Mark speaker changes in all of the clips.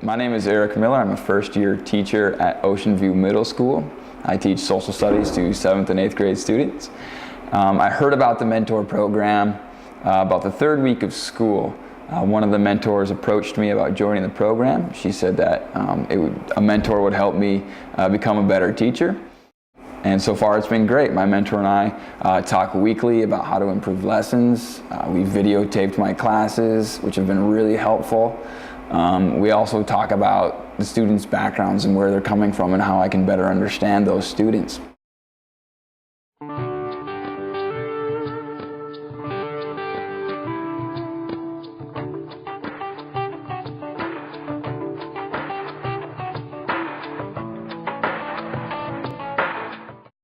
Speaker 1: My name is Eric Miller. I'm a first-year teacher at Ocean View Middle School. I teach social studies to 7th and 8th grade students. I heard about the mentor program about the third week of school. One of the mentors approached me about joining the program. She said that a mentor would help me become a better teacher. And so far it's been great. My mentor and I talk weekly about how to improve lessons. We videotaped my classes, which have been really helpful. We also talk about the students' backgrounds and where they're coming from and how I can better understand those students.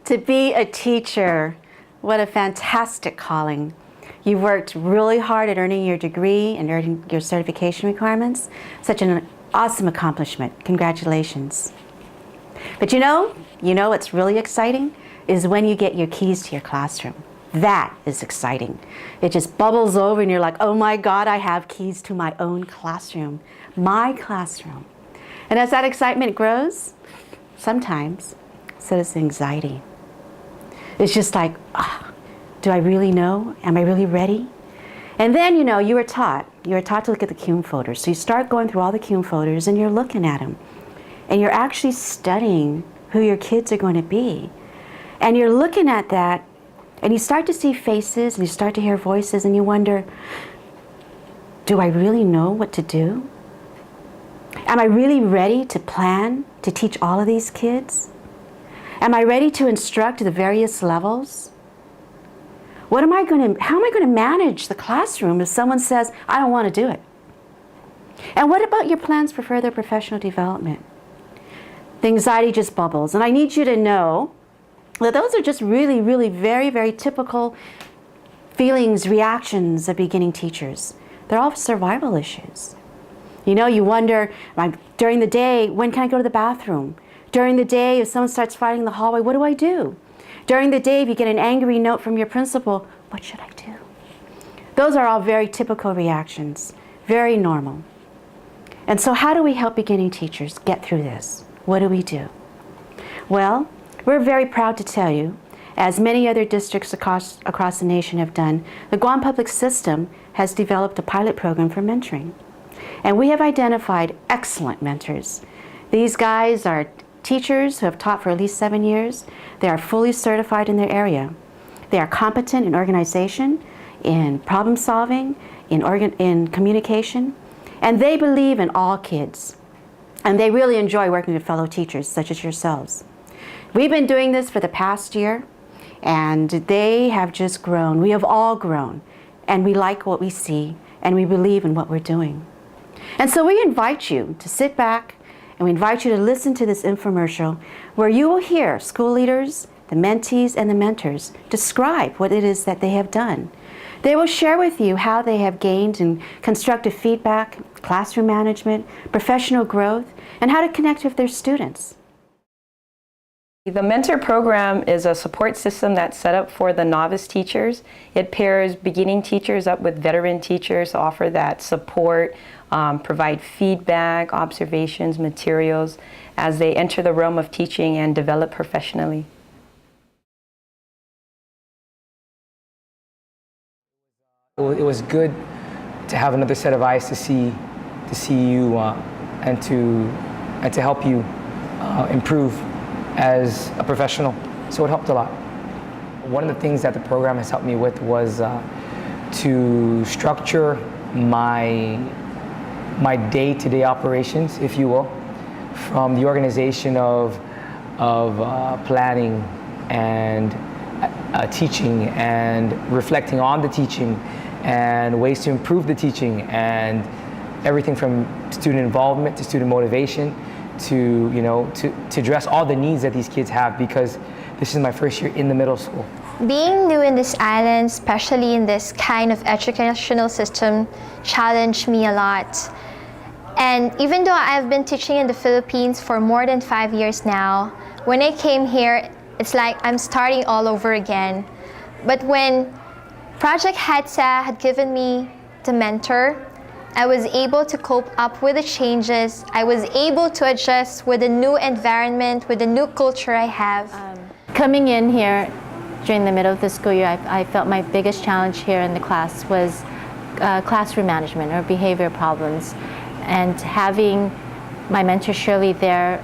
Speaker 2: To be a teacher, what a fantastic calling. You've worked really hard at earning your degree and earning your certification requirements. Such an awesome accomplishment. Congratulations. But you know what's really exciting is when you get your keys to your classroom. That is exciting. It just bubbles over and you're like, oh my God, I have keys to my own classroom. My classroom. And as that excitement grows, sometimes so does the anxiety. It's just like, do I really know? Am I really ready? And then, you were taught to look at the cume folders. So you start going through all the cume folders and you're looking at them. And you're actually studying who your kids are going to be. And you're looking at that and you start to see faces and you start to hear voices and you wonder, do I really know what to do? Am I really ready to plan to teach all of these kids? Am I ready to instruct the various levels? How am I going to manage the classroom if someone says, I don't want to do it? And what about your plans for further professional development? The anxiety just bubbles. And I need you to know that those are just really, really very, very typical feelings, reactions of beginning teachers. They're all survival issues. You wonder, during the day, when can I go to the bathroom? During the day, if someone starts fighting in the hallway, what do I do? During the day, if you get an angry note from your principal, what should I do? Those are all very typical reactions, very normal. And so how do we help beginning teachers get through this? What do we do? Well, we're very proud to tell you, as many other districts across the nation have done, the Guam Public System has developed a pilot program for mentoring. And we have identified excellent mentors. These guys are teachers who have taught for at least 7 years. They are fully certified in their area. They are competent in organization, in problem solving, in communication, and they believe in all kids. And they really enjoy working with fellow teachers such as yourselves. We've been doing this for the past year, and they have just grown. We have all grown, and we like what we see, and we believe in what we're doing. And so we invite you to sit back, and we invite you to listen to this infomercial where you will hear school leaders, the mentees, and the mentors describe what it is that they have done. They will share with you how they have gained in constructive feedback, classroom management, professional growth, and how to connect with their students.
Speaker 3: The mentor program is a support system that's set up for the novice teachers. It pairs beginning teachers up with veteran teachers to offer that support, provide feedback, observations, materials as they enter the realm of teaching and develop professionally.
Speaker 4: It was good to have another set of eyes to see you and to help you improve as a professional. So it helped a lot. One of the things that the program has helped me with was to structure my day-to-day operations, if you will, from the organization of planning and teaching and reflecting on the teaching and ways to improve the teaching and everything from student involvement to student motivation to address all the needs that these kids have, because this is my first year in the middle school.
Speaker 5: Being new in this island, especially in this kind of educational system, challenged me a lot. And even though I've been teaching in the Philippines for more than 5 years now, when I came here, it's like I'm starting all over again. But when Project Håtsa had given me the mentor, I was able to cope up with the changes. I was able to adjust with the new environment, with the new culture I have.
Speaker 2: Coming in here during the middle of the school year, I felt my biggest challenge here in the class was classroom management or behavior problems. And having my mentor Shirley there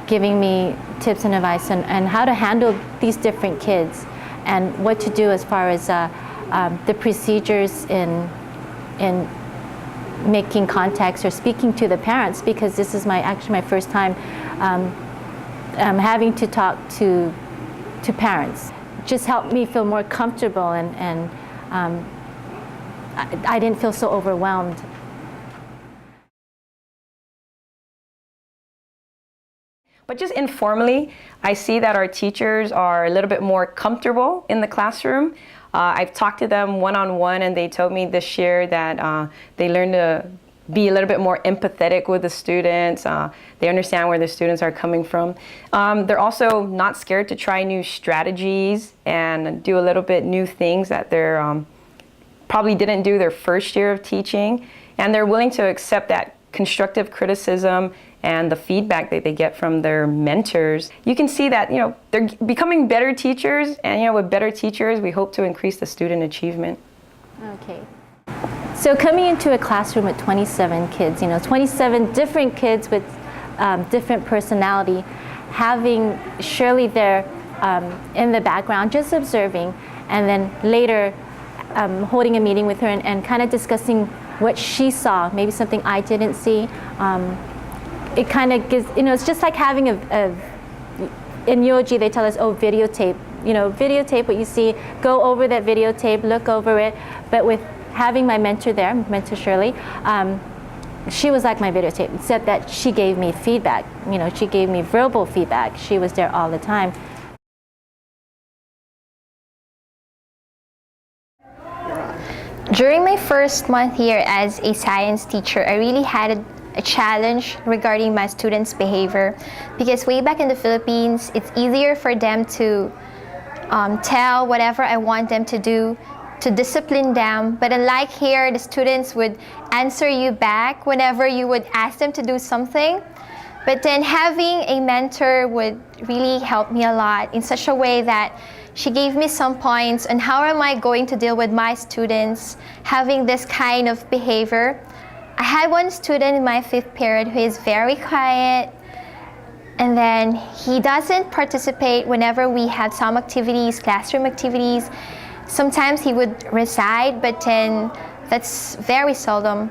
Speaker 2: giving me tips and advice on how to handle these different kids and what to do as far as the procedures in making contacts or speaking to the parents, because this is actually my first time having to talk to parents. Just helped me feel more comfortable and I didn't feel so overwhelmed.
Speaker 3: But just informally, I see that our teachers are a little bit more comfortable in the classroom. I've talked to them one-on-one, and they told me this year that they learned to be a little bit more empathetic with the students. They understand where the students are coming from. They're also not scared to try new strategies and do a little bit new things that they're probably didn't do their first year of teaching. And they're willing to accept that constructive criticism and the feedback that they get from their mentors. You can see that, they're becoming better teachers, and with better teachers, we hope to increase the student achievement.
Speaker 2: Okay. So coming into a classroom with 27 kids, 27 different kids with different personality, having Shirley there in the background, just observing, and then later holding a meeting with her and kind of discussing what she saw, maybe something I didn't see. It kind of gives, it's just like having in UOG they tell us, videotape. Videotape what you see, go over that videotape, look over it. But with having my mentor there, Mentor Shirley, she was like my videotape, except that she gave me feedback. She gave me verbal feedback. She was there all the time.
Speaker 5: During my first month here as a science teacher, I really had a challenge regarding my students' behavior, because way back in the Philippines, it's easier for them to tell whatever I want them to do, to discipline them. But unlike here, the students would answer you back whenever you would ask them to do something. But then having a mentor would really help me a lot in such a way that she gave me some points on how am I going to deal with my students having this kind of behavior. I had one student in my 5th period who is very quiet, and then he doesn't participate whenever we had some activities, classroom activities. Sometimes he would recite, but then that's very seldom.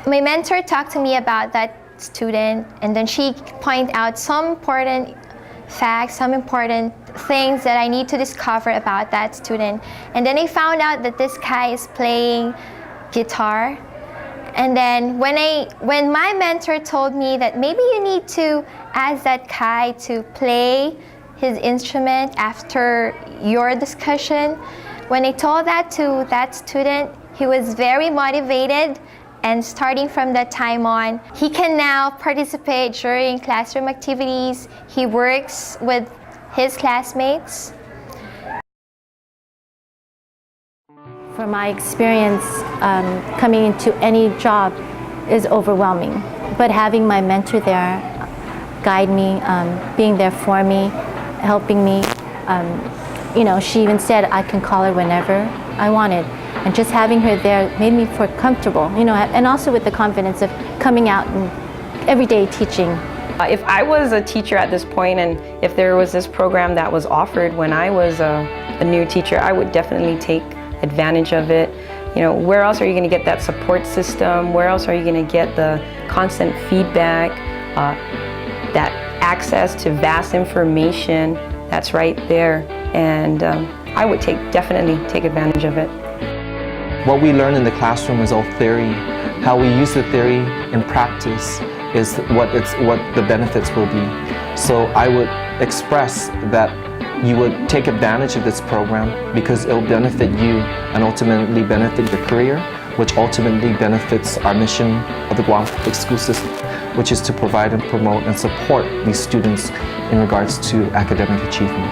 Speaker 5: My mentor talked to me about that student, and then she pointed out some important facts, some important things that I need to discover about that student. And then I found out that this guy is playing guitar. And then when my mentor told me that maybe you need to ask that guy to play his instrument after your discussion, when I told that to that student, he was very motivated, and starting from that time on, he can now participate during classroom activities. He works with his classmates.
Speaker 2: From my experience, coming into any job is overwhelming. But having my mentor there, guide me, being there for me, helping me, she even said I can call her whenever I wanted. And just having her there made me feel comfortable, and also with the confidence of coming out and every day teaching.
Speaker 3: If I was a teacher at this point, and if there was this program that was offered when I was a new teacher, I would definitely take advantage of it. Where else are you going to get that support system? Where else are you going to get the constant feedback, that access to vast information that's right there? And I would definitely take advantage of it.
Speaker 6: What we learn in the classroom is all theory. How we use the theory in practice is what the benefits will be. So I would express that you would take advantage of this program because it will benefit you and ultimately benefit your career, which ultimately benefits our mission of the Guam public school system, which is to provide and promote and support these students in regards to academic achievement.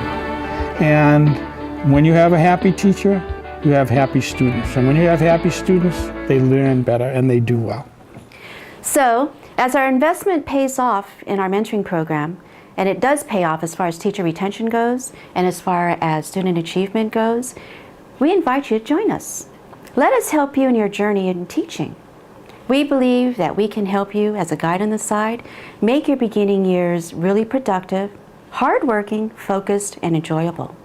Speaker 7: And when you have a happy teacher, you have happy students. And when you have happy students, they learn better and they do well.
Speaker 2: So, as our investment pays off in our mentoring program, and it does pay off as far as teacher retention goes and as far as student achievement goes, we invite you to join us. Let us help you in your journey in teaching. We believe that we can help you as a guide on the side, make your beginning years really productive, hardworking, focused, and enjoyable.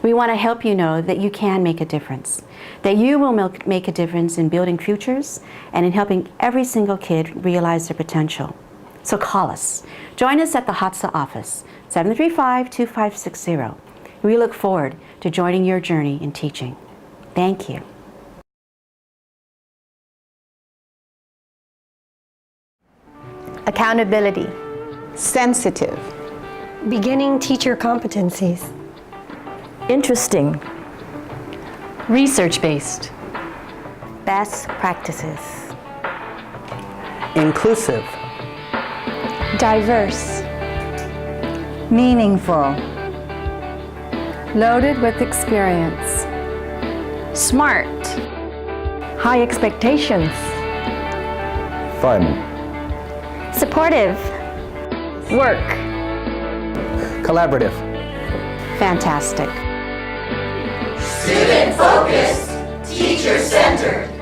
Speaker 2: We want to help you know that you can make a difference, that you will make a difference in building futures and in helping every single kid realize their potential. So call us. Join us at the Håtsa office, 735-2560. We look forward to joining your journey in teaching. Thank you.
Speaker 8: Accountability.
Speaker 9: Sensitive.
Speaker 10: Beginning teacher competencies.
Speaker 8: Interesting.
Speaker 2: Research-based.
Speaker 8: Best practices.
Speaker 9: Inclusive.
Speaker 10: Diverse.
Speaker 8: Meaningful.
Speaker 2: Loaded with experience.
Speaker 8: Smart.
Speaker 10: High expectations.
Speaker 1: Fun.
Speaker 8: Supportive.
Speaker 2: Work.
Speaker 9: Collaborative.
Speaker 2: Fantastic.
Speaker 11: Student-focused, teacher-centered.